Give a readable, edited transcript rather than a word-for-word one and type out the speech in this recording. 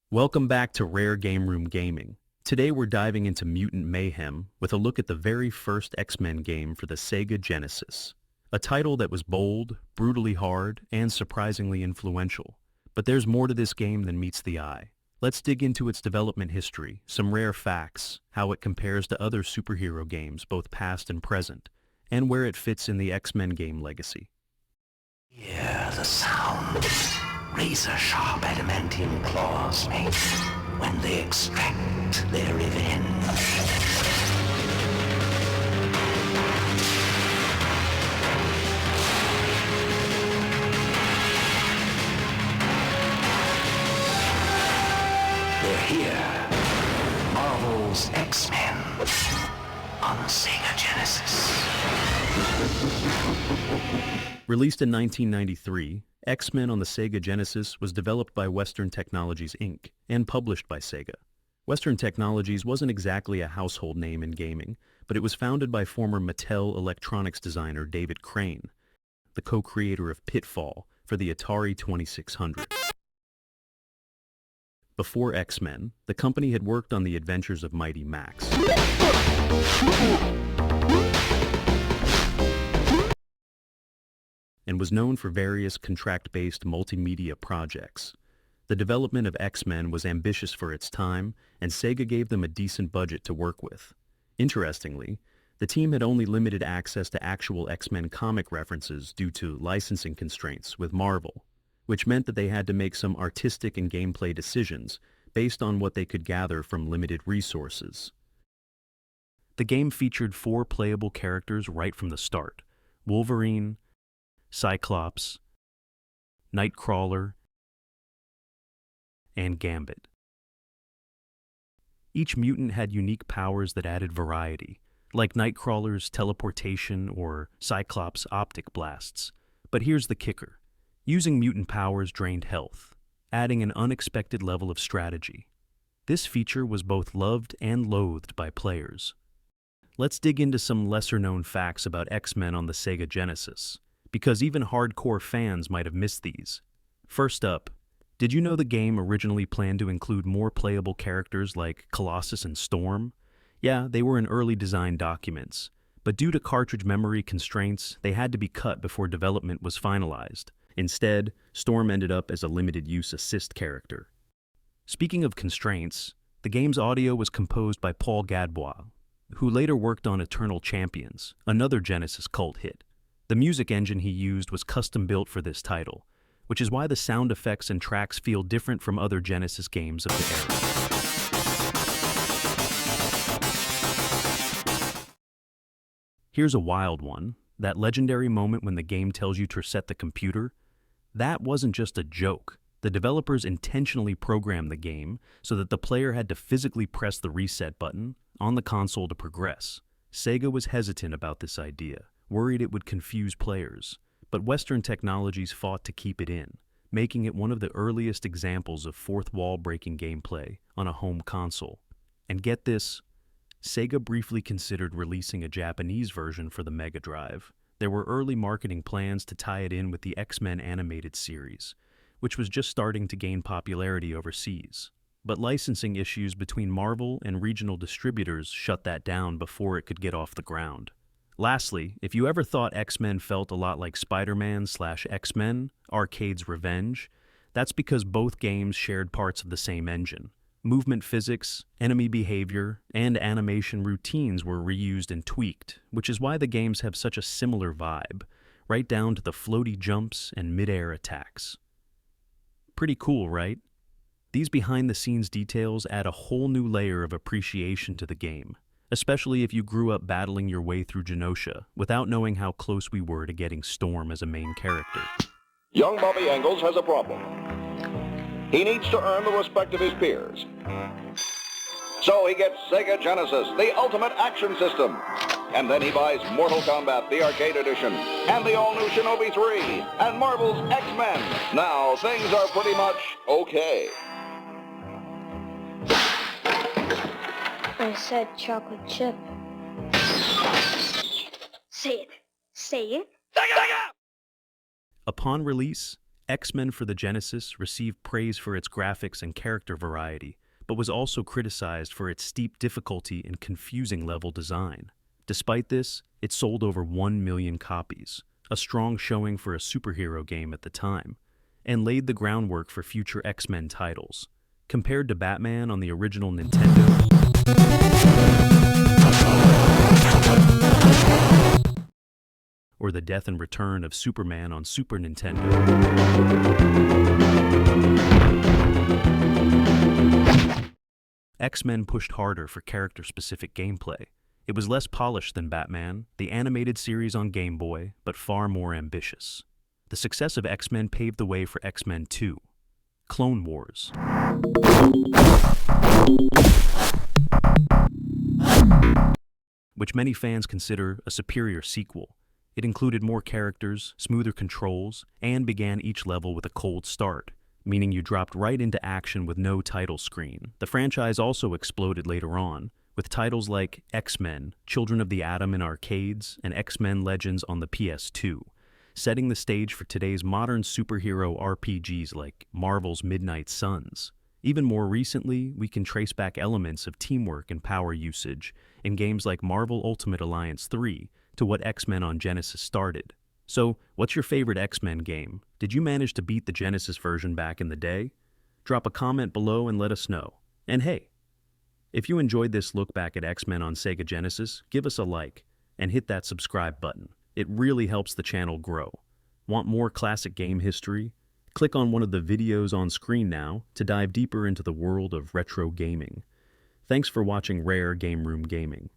Welcome back to Rare Gameroom Gaming. Today we're diving into Mutant Mayhem with a look at the very first X-Men game for the Sega Genesis. A title that was bold, brutally hard, and surprisingly influential. But there's more to this game than meets the eye. Let's dig into its development history, some rare facts, how it compares to other superhero games, both past and present, and where it fits in the X-Men game legacy. Hear the sound razor-sharp adamantium claws make when they extract their revenge. They're here. Marvel's X-Men on Sega Genesis. Released in 1993, X-Men on the Sega Genesis was developed by Western Technologies Inc. and published by Sega. Western Technologies wasn't exactly a household name in gaming, but it was founded by former Mattel electronics designer David Crane, the co-creator of Pitfall for the Atari 2600. Before X-Men, the company had worked on the adventures of Mighty Max and was known for various contract-based multimedia projects. The development of X-Men was ambitious for its time, and Sega gave them a decent budget to work with. Interestingly, the team had only limited access to actual X-Men comic references due to licensing constraints with Marvel, which meant that they had to make some artistic and gameplay decisions based on what they could gather from limited resources. The game featured 4 playable characters right from the start: Wolverine, Cyclops, Nightcrawler, and Gambit. Each mutant had unique powers that added variety, like Nightcrawler's teleportation or Cyclops' optic blasts. But here's the kicker. Using mutant powers drained health, adding an unexpected level of strategy. This feature was both loved and loathed by players. Let's dig into some lesser-known facts about X-Men on the Sega Genesis, because even hardcore fans might have missed these. First up, did you know the game originally planned to include more playable characters like Colossus and Storm? Yeah, they were in early design documents, but due to cartridge memory constraints, they had to be cut before development was finalized. Instead, Storm ended up as a limited-use assist character. Speaking of constraints, the game's audio was composed by Paul Gadbois, who later worked on Eternal Champions, another Genesis cult hit. The music engine he used was custom-built for this title, which is why the sound effects and tracks feel different from other Genesis games of the era. Here's a wild one. That legendary moment when the game tells you to reset the computer, that wasn't just a joke. The developers intentionally programmed the game so that the player had to physically press the reset button on the console to progress. Sega was hesitant about this idea, worried it would confuse players, but Western Technologies fought to keep it in, making it one of the earliest examples of fourth-wall-breaking gameplay on a home console. And get this, Sega briefly considered releasing a Japanese version for the Mega Drive. There were early marketing plans to tie it in with the X-Men animated series, which was just starting to gain popularity overseas. But licensing issues between Marvel and regional distributors shut that down before it could get off the ground. Lastly, if you ever thought X-Men felt a lot like Spider-Man/X-Men, Arcade's Revenge, that's because both games shared parts of the same engine. Movement physics, enemy behavior, and animation routines were reused and tweaked, which is why the games have such a similar vibe, right down to the floaty jumps and mid-air attacks. Pretty cool, right? These behind-the-scenes details add a whole new layer of appreciation to the game, especially if you grew up battling your way through Genosha without knowing how close we were to getting Storm as a main character. Young Bobby Engels has a problem. He needs to earn the respect of his peers. So he gets Sega Genesis, the ultimate action system. And then he buys Mortal Kombat, the arcade edition, and the all-new Shinobi 3, and Marvel's X-Men. Now, things are pretty much okay. I said chocolate chip. Say it. Say it. Upon release, X-Men for the Genesis received praise for its graphics and character variety, but was also criticized for its steep difficulty and confusing level design. Despite this, it sold over 1 million copies, a strong showing for a superhero game at the time, and laid the groundwork for future X-Men titles. Compared to Batman on the original Nintendo, or the death and return of Superman on Super Nintendo, X-Men pushed harder for character-specific gameplay. It was less polished than Batman, the animated series on Game Boy, but far more ambitious. The success of X-Men paved the way for X-Men 2, Clone Wars, which many fans consider a superior sequel. It included more characters, smoother controls, and began each level with a cold start, meaning you dropped right into action with no title screen. The franchise also exploded later on, with titles like X-Men, Children of the Atom in arcades, and X-Men Legends on the PS2, setting the stage for today's modern superhero RPGs like Marvel's Midnight Suns. Even more recently, we can trace back elements of teamwork and power usage in games like Marvel Ultimate Alliance 3 to what X-Men on Genesis started. So, what's your favorite X-Men game? Did you manage to beat the Genesis version back in the day? Drop a comment below and let us know. And hey, if you enjoyed this look back at X-Men on Sega Genesis, give us a like and hit that subscribe button. It really helps the channel grow. Want more classic game history? Click on one of the videos on screen now to dive deeper into the world of retro gaming. Thanks for watching Rare Gameroom Gaming.